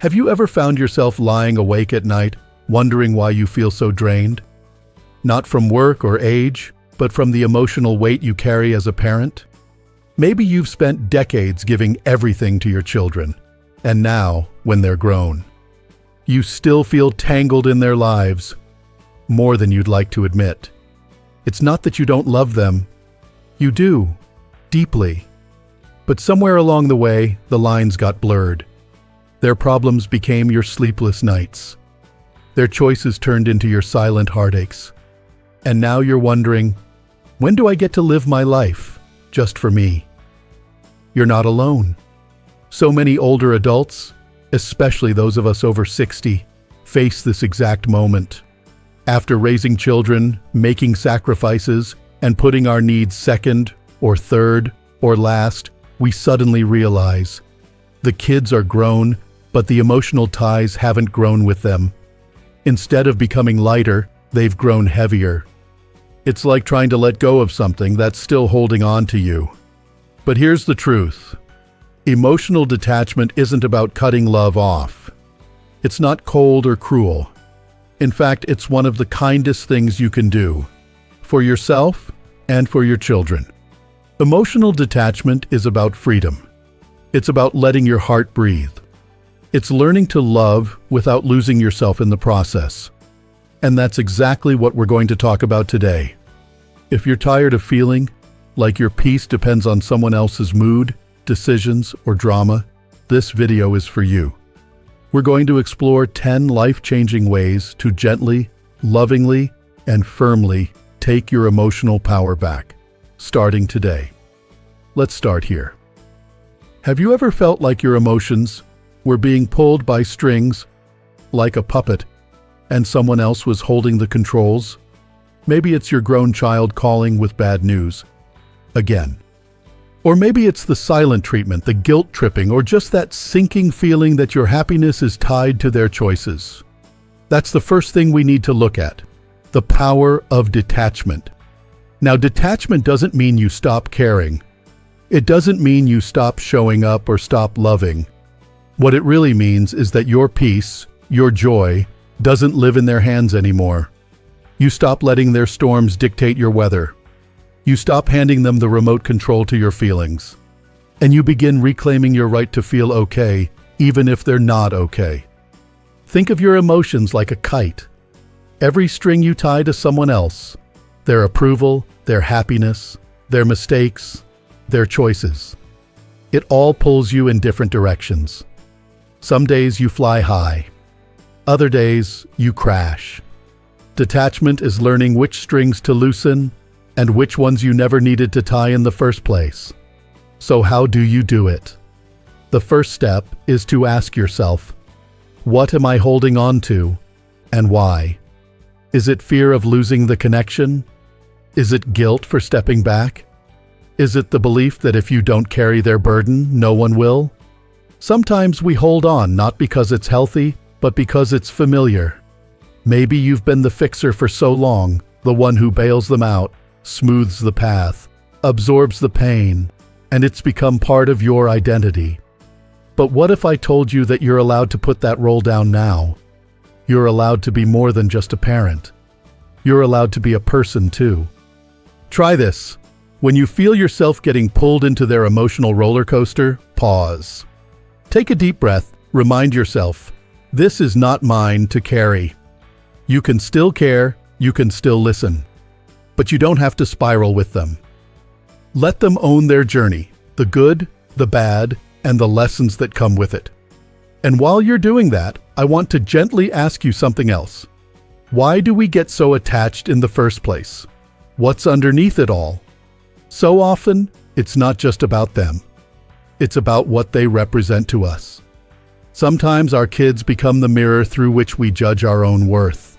Have you ever found yourself lying awake at night, wondering why you feel so drained? Not from work or age, but from the emotional weight you carry as a parent? Maybe you've spent decades giving everything to your children, and now, when they're grown, you still feel tangled in their lives, more than you'd like to admit. It's not that you don't love them. You do, deeply. But somewhere along the way, the lines got blurred. Their problems became your sleepless nights. Their choices turned into your silent heartaches. And now you're wondering, when do I get to live my life, just for me? You're not alone. So many older adults, especially those of us over 60, face this exact moment. After raising children, making sacrifices, and putting our needs second, or third, or last, we suddenly realize the kids are grown, but the emotional ties haven't grown with them. Instead of becoming lighter, they've grown heavier. It's like trying to let go of something that's still holding on to you. But here's the truth. Emotional detachment isn't about cutting love off. It's not cold or cruel. In fact, it's one of the kindest things you can do, for yourself and for your children. Emotional detachment is about freedom. It's about letting your heart breathe. It's learning to love without losing yourself in the process. And that's exactly what we're going to talk about today. If you're tired of feeling like your peace depends on someone else's mood, decisions, or drama, this video is for you. We're going to explore 10 life-changing ways to gently, lovingly, and firmly take your emotional power back, starting today. Let's start here. Have you ever felt like your emotions were being pulled by strings, like a puppet, and someone else was holding the controls? Maybe it's your grown child calling with bad news. Again. Or maybe it's the silent treatment, the guilt tripping, or just that sinking feeling that your happiness is tied to their choices. That's the first thing we need to look at, the power of detachment. Now, detachment doesn't mean you stop caring. It doesn't mean you stop showing up or stop loving. What it really means is that your peace, your joy, doesn't live in their hands anymore. You stop letting their storms dictate your weather. You stop handing them the remote control to your feelings. And you begin reclaiming your right to feel okay, even if they're not okay. Think of your emotions like a kite. Every string you tie to someone else, their approval, their happiness, their mistakes, their choices, it all pulls you in different directions. Some days you fly high. Other days you crash. Detachment is learning which strings to loosen and which ones you never needed to tie in the first place. So how do you do it? The first step is to ask yourself, what am I holding on to, and why? Is it fear of losing the connection? Is it guilt for stepping back? Is it the belief that if you don't carry their burden, no one will? Sometimes we hold on not because it's healthy, but because it's familiar. Maybe you've been the fixer for so long, the one who bails them out, smooths the path, absorbs the pain, and it's become part of your identity. But what if I told you that you're allowed to put that role down now? You're allowed to be more than just a parent. You're allowed to be a person too. Try this. When you feel yourself getting pulled into their emotional roller coaster, pause. Take a deep breath, remind yourself, this is not mine to carry. You can still care, you can still listen. But you don't have to spiral with them. Let them own their journey, the good, the bad, and the lessons that come with it. And while you're doing that, I want to gently ask you something else. Why do we get so attached in the first place? What's underneath it all? So often, it's not just about them. It's about what they represent to us. Sometimes our kids become the mirror through which we judge our own worth.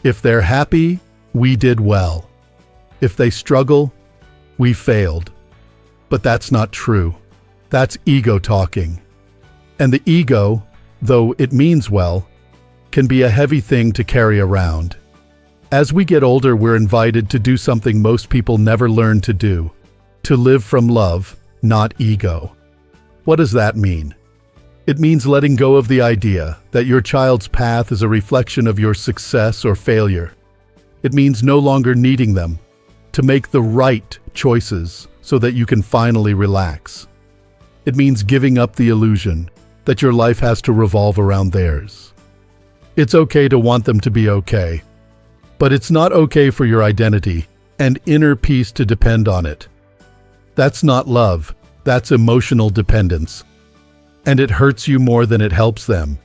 If they're happy, we did well. If they struggle, we failed. But that's not true. That's ego talking. And the ego, though it means well, can be a heavy thing to carry around. As we get older, we're invited to do something most people never learn to do, to live from love, not ego. What does that mean? It means letting go of the idea that your child's path is a reflection of your success or failure. It means no longer needing them to make the right choices so that you can finally relax. It means giving up the illusion that your life has to revolve around theirs. It's okay to want them to be okay, but it's not okay for your identity and inner peace to depend on it. That's not love, that's emotional dependence. And it hurts you more than it helps them.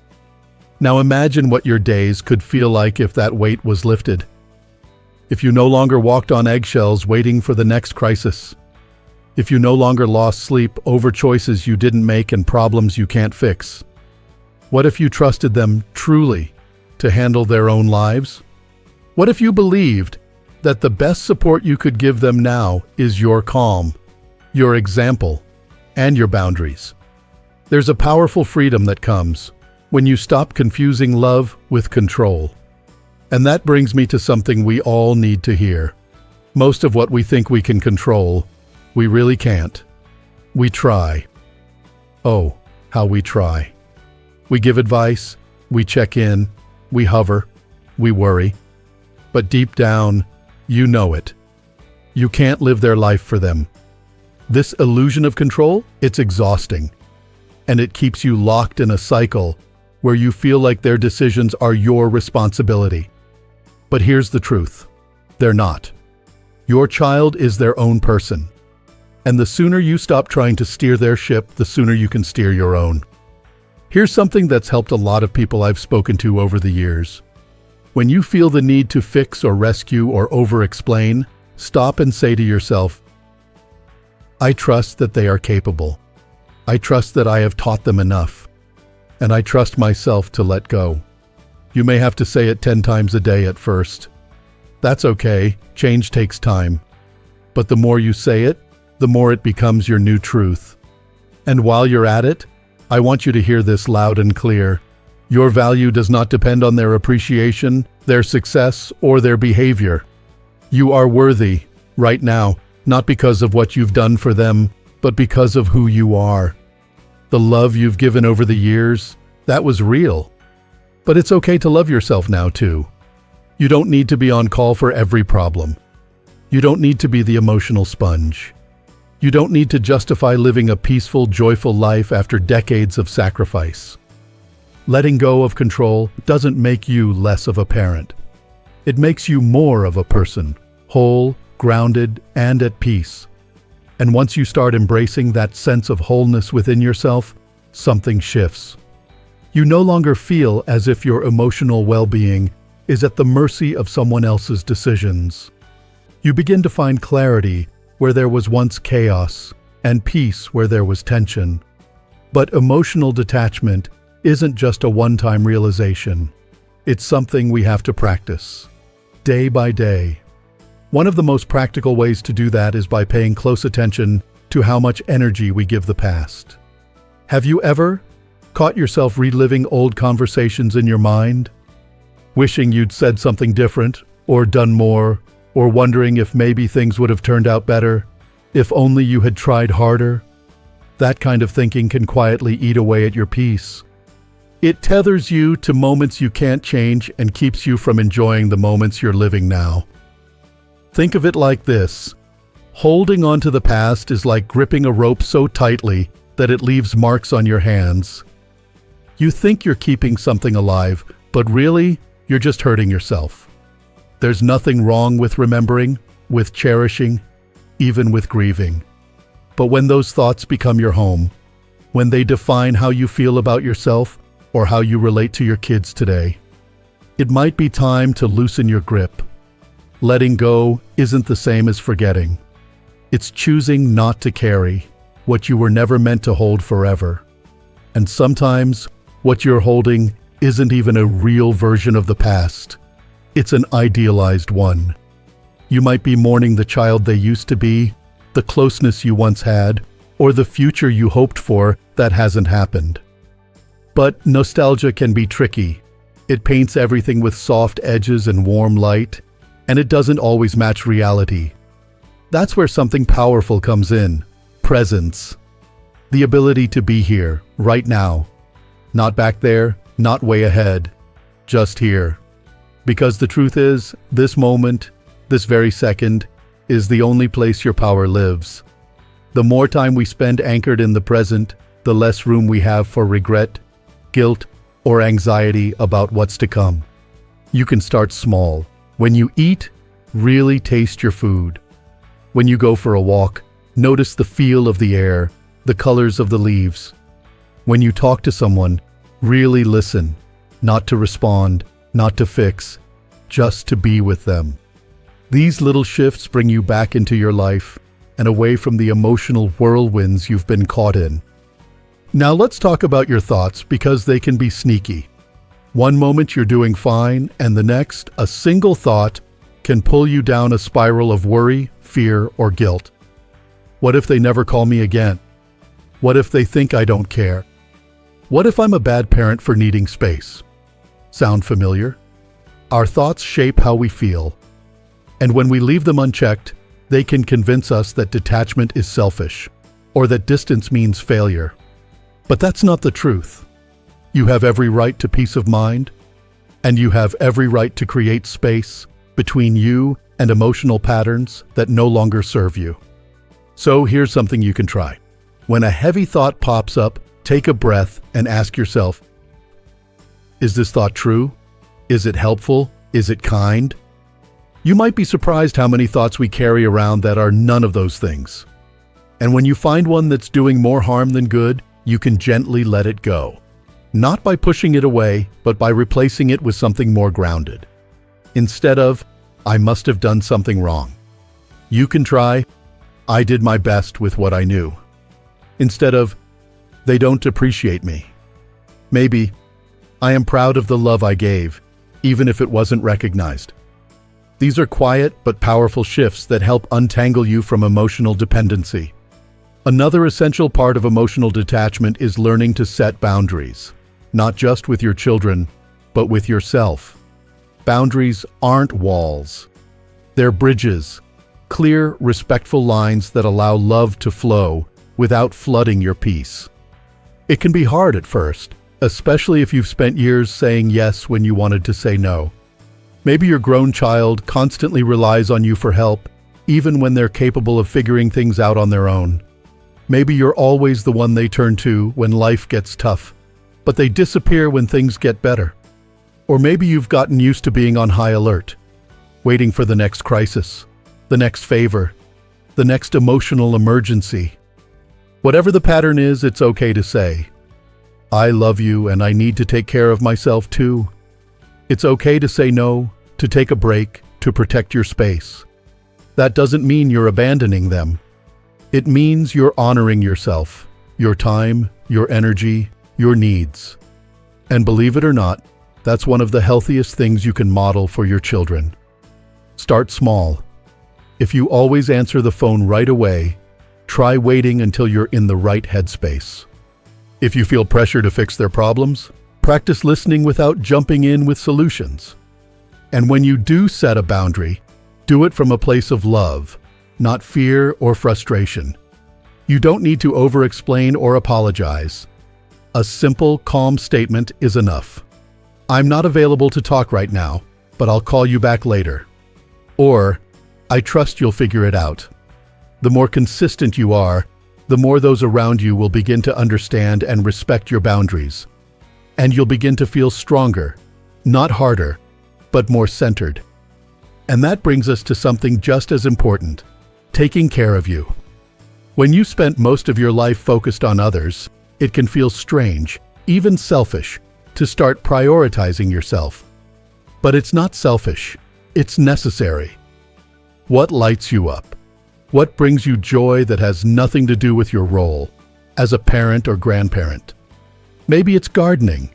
Now imagine what your days could feel like if that weight was lifted. If you no longer walked on eggshells waiting for the next crisis. If you no longer lost sleep over choices you didn't make and problems you can't fix. What if you trusted them truly to handle their own lives? What if you believed that the best support you could give them now is your calm, your example, and your boundaries? There's a powerful freedom that comes when you stop confusing love with control. And that brings me to something we all need to hear. Most of what we think we can control, we really can't. We try. Oh, how we try. We give advice, we check in, we hover, we worry. But deep down, you know it. You can't live their life for them. This illusion of control, it's exhausting. And it keeps you locked in a cycle where you feel like their decisions are your responsibility. But here's the truth. They're not. Your child is their own person. And the sooner you stop trying to steer their ship, the sooner you can steer your own. Here's something that's helped a lot of people I've spoken to over the years. When you feel the need to fix or rescue or over-explain, stop and say to yourself, I trust that they are capable. I trust that I have taught them enough. And I trust myself to let go. You may have to say it 10 times a day at first. That's okay, change takes time. But the more you say it, the more it becomes your new truth. And while you're at it, I want you to hear this loud and clear. Your value does not depend on their appreciation, their success, or their behavior. You are worthy, right now, not because of what you've done for them, but because of who you are. The love you've given over the years, that was real. But it's okay to love yourself now, too. You don't need to be on call for every problem. You don't need to be the emotional sponge. You don't need to justify living a peaceful, joyful life after decades of sacrifice. Letting go of control doesn't make you less of a parent. It makes you more of a person, whole, grounded, and at peace. And once you start embracing that sense of wholeness within yourself, something shifts. You no longer feel as if your emotional well-being is at the mercy of someone else's decisions. You begin to find clarity where there was once chaos, and peace where there was tension. But emotional detachment isn't just a one-time realization. It's something we have to practice, day by day. One of the most practical ways to do that is by paying close attention to how much energy we give the past. Have you ever caught yourself reliving old conversations in your mind? Wishing you'd said something different, or done more, or wondering if maybe things would have turned out better, if only you had tried harder? That kind of thinking can quietly eat away at your peace. It tethers you to moments you can't change and keeps you from enjoying the moments you're living now. Think of it like this. Holding on to the past is like gripping a rope so tightly that it leaves marks on your hands. You think you're keeping something alive, but really, you're just hurting yourself. There's nothing wrong with remembering, with cherishing, even with grieving. But when those thoughts become your home, when they define how you feel about yourself or how you relate to your kids today, it might be time to loosen your grip. Letting go isn't the same as forgetting. It's choosing not to carry what you were never meant to hold forever. And sometimes, what you're holding isn't even a real version of the past. It's an idealized one. You might be mourning the child they used to be, the closeness you once had, or the future you hoped for that hasn't happened. But nostalgia can be tricky. It paints everything with soft edges and warm light, and it doesn't always match reality. That's where something powerful comes in: presence. The ability to be here, right now, Not back there, not way ahead, just here. Because the truth is, this moment, this very second, is the only place your power lives. The more time we spend anchored in the present, the less room we have for regret, guilt, or anxiety about what's to come. You can start small. When you eat, really taste your food. When you go for a walk, notice the feel of the air, the colors of the leaves. When you talk to someone, really listen, not to respond, not to fix, just to be with them. These little shifts bring you back into your life and away from the emotional whirlwinds you've been caught in. Now let's talk about your thoughts, because they can be sneaky. One moment you're doing fine, and the next, a single thought can pull you down a spiral of worry, fear, or guilt. What if they never call me again? What if they think I don't care? What if I'm a bad parent for needing space? Sound familiar? Our thoughts shape how we feel, and when we leave them unchecked, they can convince us that detachment is selfish, or that distance means failure. But that's not the truth. You have every right to peace of mind, and you have every right to create space between you and emotional patterns that no longer serve you. So here's something you can try. When a heavy thought pops up, take a breath and ask yourself, is this thought true? Is it helpful? Is it kind? You might be surprised how many thoughts we carry around that are none of those things. And when you find one that's doing more harm than good, you can gently let it go. Not by pushing it away, but by replacing it with something more grounded. Instead of, I must have done something wrong, you can try, I did my best with what I knew. Instead of, they don't appreciate me. Maybe, I am proud of the love I gave, even if it wasn't recognized. These are quiet but powerful shifts that help untangle you from emotional dependency. Another essential part of emotional detachment is learning to set boundaries, not just with your children, but with yourself. Boundaries aren't walls. They're bridges, clear, respectful lines that allow love to flow without flooding your peace. It can be hard at first, especially if you've spent years saying yes when you wanted to say no. Maybe your grown child constantly relies on you for help, even when they're capable of figuring things out on their own. Maybe you're always the one they turn to when life gets tough, but they disappear when things get better. Or maybe you've gotten used to being on high alert, waiting for the next crisis, the next favor, the next emotional emergency. Whatever the pattern is, it's okay to say, I love you and I need to take care of myself too. It's okay to say no, to take a break, to protect your space. That doesn't mean you're abandoning them. It means you're honoring yourself, your time, your energy, your needs. And believe it or not, that's one of the healthiest things you can model for your children. Start small. If you always answer the phone right away, try waiting until you're in the right headspace. If you feel pressure to fix their problems, practice listening without jumping in with solutions. And when you do set a boundary, do it from a place of love, not fear or frustration. You don't need to over-explain or apologize. A simple, calm statement is enough. I'm not available to talk right now, but I'll call you back later. Or, I trust you'll figure it out. The more consistent you are, the more those around you will begin to understand and respect your boundaries. And you'll begin to feel stronger, not harder, but more centered. And that brings us to something just as important, taking care of you. When you spent most of your life focused on others, it can feel strange, even selfish, to start prioritizing yourself. But it's not selfish, it's necessary. What lights you up? What brings you joy that has nothing to do with your role as a parent or grandparent? Maybe it's gardening.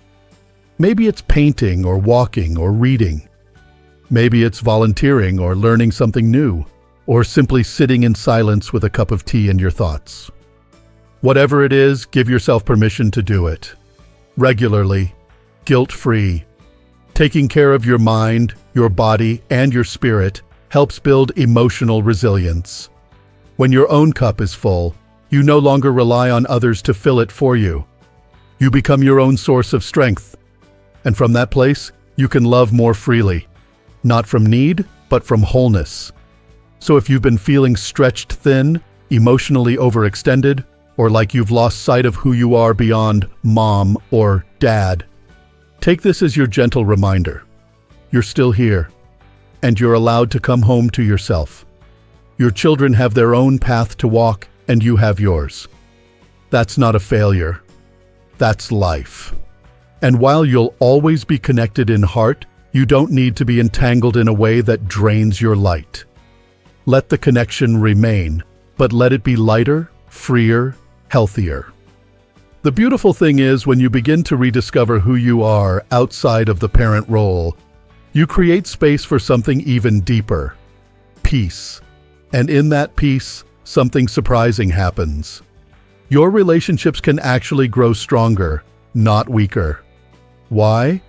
Maybe it's painting or walking or reading. Maybe it's volunteering or learning something new, or simply sitting in silence with a cup of tea and your thoughts. Whatever it is, give yourself permission to do it. Regularly, guilt-free. Taking care of your mind, your body, and your spirit helps build emotional resilience. When your own cup is full, you no longer rely on others to fill it for you. You become your own source of strength. And from that place, you can love more freely. Not from need, but from wholeness. So if you've been feeling stretched thin, emotionally overextended, or like you've lost sight of who you are beyond mom or dad, take this as your gentle reminder. You're still here, and you're allowed to come home to yourself. Your children have their own path to walk, and you have yours. That's not a failure. That's life. And while you'll always be connected in heart, you don't need to be entangled in a way that drains your light. Let the connection remain, but let it be lighter, freer, healthier. The beautiful thing is, when you begin to rediscover who you are outside of the parent role, you create space for something even deeper: peace. And in that peace, something surprising happens. Your relationships can actually grow stronger, not weaker. Why?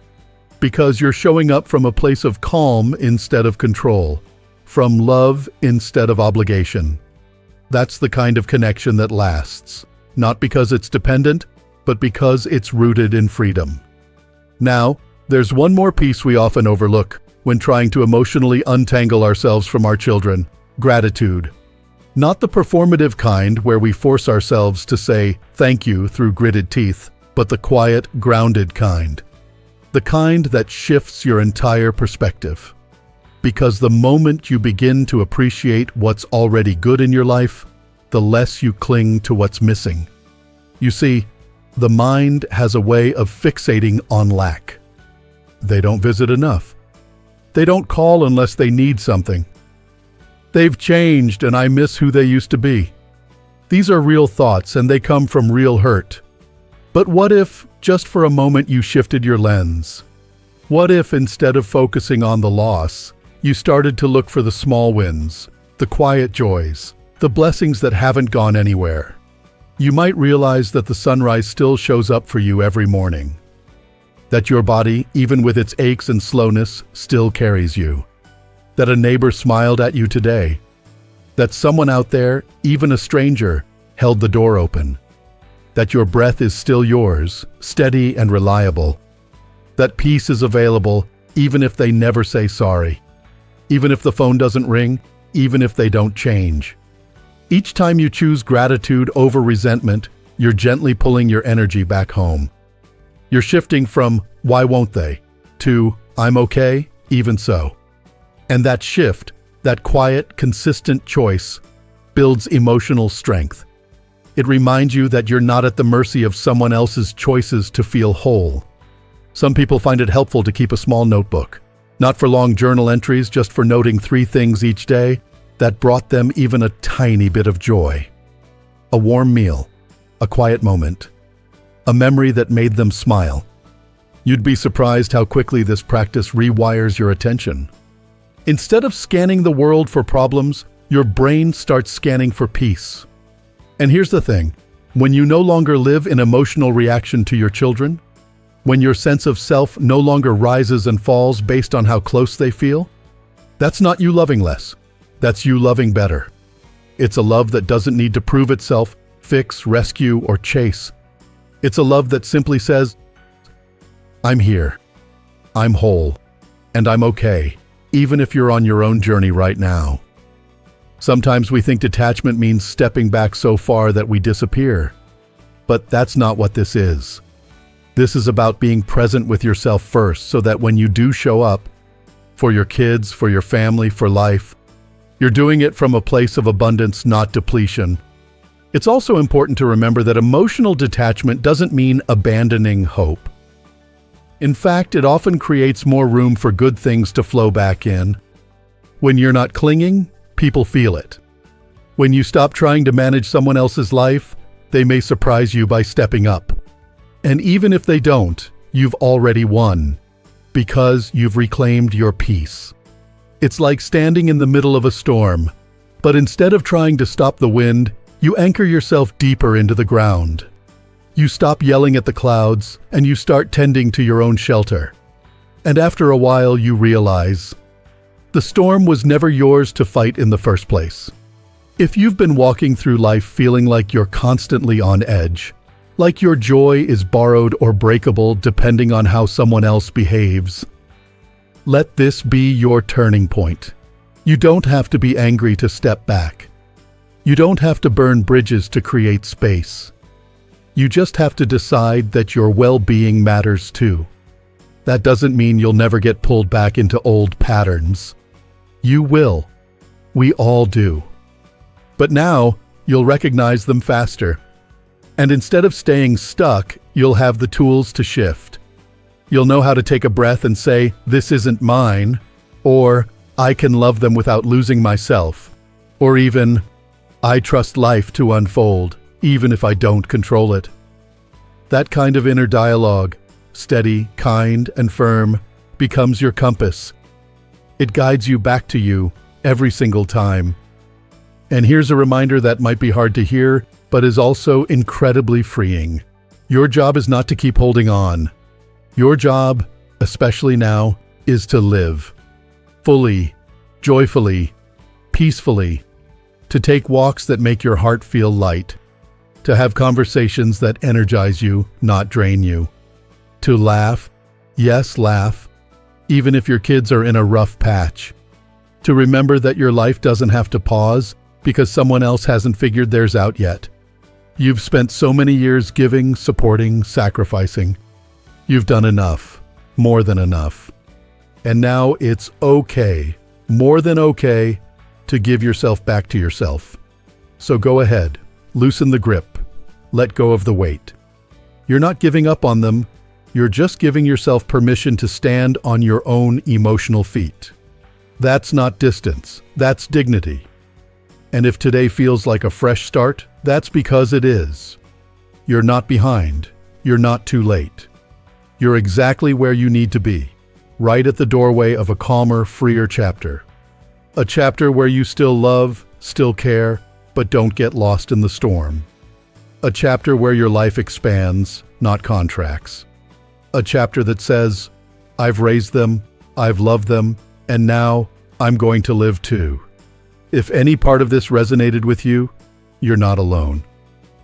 Because you're showing up from a place of calm instead of control, from love instead of obligation. That's the kind of connection that lasts, not because it's dependent, but because it's rooted in freedom. Now, there's one more piece we often overlook when trying to emotionally untangle ourselves from our children: gratitude. Not the performative kind where we force ourselves to say thank you through gritted teeth, but the quiet, grounded kind. The kind that shifts your entire perspective. Because the moment you begin to appreciate what's already good in your life, the less you cling to what's missing. You see, the mind has a way of fixating on lack. They don't visit enough. They don't call unless they need something. They've changed and I miss who they used to be. These are real thoughts and they come from real hurt. But what if, just for a moment, you shifted your lens? What if, instead of focusing on the loss, you started to look for the small wins, the quiet joys, the blessings that haven't gone anywhere? You might realize that the sunrise still shows up for you every morning. That your body, even with its aches and slowness, still carries you. That a neighbor smiled at you today. That someone out there, even a stranger, held the door open. That your breath is still yours, steady and reliable. That peace is available, even if they never say sorry. Even if the phone doesn't ring, even if they don't change. Each time you choose gratitude over resentment, you're gently pulling your energy back home. You're shifting from "why won't they" to "I'm okay, even so." And that shift, that quiet, consistent choice, builds emotional strength. It reminds you that you're not at the mercy of someone else's choices to feel whole. Some people find it helpful to keep a small notebook, not for long journal entries, just for noting 3 things each day that brought them even a tiny bit of joy. A warm meal, a quiet moment, a memory that made them smile. You'd be surprised how quickly this practice rewires your attention. Instead of scanning the world for problems, your brain starts scanning for peace. And here's the thing: when you no longer live in emotional reaction to your children, when your sense of self no longer rises and falls based on how close they feel, that's not you loving less. That's you loving better. It's a love that doesn't need to prove itself, fix, rescue, or chase. It's a love that simply says, "I'm here, I'm whole, and I'm okay, even if you're on your own journey right now." Sometimes we think detachment means stepping back so far that we disappear. But that's not what this is. This is about being present with yourself first, so that when you do show up, for your kids, for your family, for life, you're doing it from a place of abundance, not depletion. It's also important to remember that emotional detachment doesn't mean abandoning hope. In fact, it often creates more room for good things to flow back in. When you're not clinging, people feel it. When you stop trying to manage someone else's life, they may surprise you by stepping up. And even if they don't, you've already won, because you've reclaimed your peace. It's like standing in the middle of a storm, but instead of trying to stop the wind, you anchor yourself deeper into the ground. You stop yelling at the clouds, and you start tending to your own shelter. And after a while, you realize the storm was never yours to fight in the first place. If you've been walking through life feeling like you're constantly on edge, Like your joy is borrowed or breakable depending on how someone else behaves. Let this be your turning point. You don't have to be angry to step back. You don't have to burn bridges to create space. You just have to decide that your well-being matters too. That doesn't mean you'll never get pulled back into old patterns. You will. We all do. But now, you'll recognize them faster. And instead of staying stuck, you'll have the tools to shift. You'll know how to take a breath and say, "This isn't mine," or "I can love them without losing myself," or even, "I trust life to unfold, even if I don't control it." That kind of inner dialogue, steady, kind, and firm, becomes your compass. It guides you back to you every single time. And here's a reminder that might be hard to hear, but is also incredibly freeing. Your job is not to keep holding on. Your job, especially now, is to live. Fully, joyfully, peacefully. To take walks that make your heart feel light. To have conversations that energize you, not drain you. To laugh, yes, laugh, even if your kids are in a rough patch. To remember that your life doesn't have to pause because someone else hasn't figured theirs out yet. You've spent so many years giving, supporting, sacrificing. You've done enough, more than enough. And now it's okay, more than okay, to give yourself back to yourself. So go ahead, loosen the grip, let go of the weight. You're not giving up on them, you're just giving yourself permission to stand on your own emotional feet. That's not distance, that's dignity. And if today feels like a fresh start, that's because it is. You're not behind. You're not too late. You're exactly where you need to be, right at the doorway of a calmer, freer chapter. A chapter where you still love, still care, but don't get lost in the storm. A chapter where your life expands, not contracts. A chapter that says, "I've raised them, I've loved them, and now I'm going to live too." If any part of this resonated with you, you're not alone.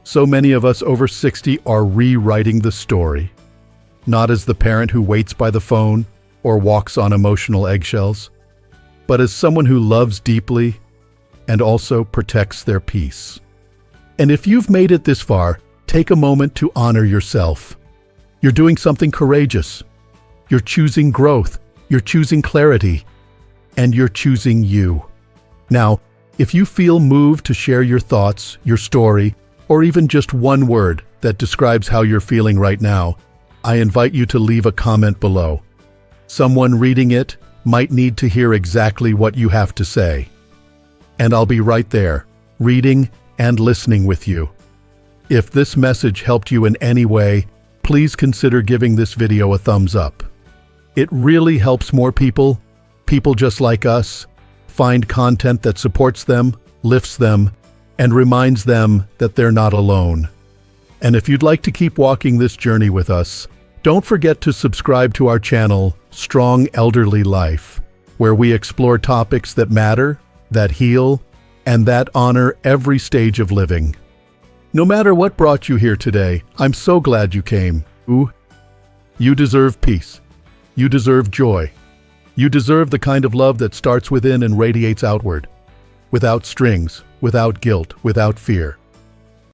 So many of us over 60 are rewriting the story. Not as the parent who waits by the phone or walks on emotional eggshells, but as someone who loves deeply and also protects their peace. And if you've made it this far, take a moment to honor yourself. You're doing something courageous. You're choosing growth. You're choosing clarity. And you're choosing you. Now, if you feel moved to share your thoughts, your story, or even just one word that describes how you're feeling right now, I invite you to leave a comment below. Someone reading it might need to hear exactly what you have to say. And I'll be right there, reading and listening with you. If this message helped you in any way, please consider giving this video a thumbs up. It really helps more people just like us, find content that supports them, lifts them, and reminds them that they're not alone. And if you'd like to keep walking this journey with us, don't forget to subscribe to our channel, Strong Elderly Life, where we explore topics that matter, that heal, and that honor every stage of living. No matter what brought you here today, I'm so glad you came. Ooh, you deserve peace. You deserve joy. You deserve the kind of love that starts within and radiates outward, without strings, without guilt, without fear.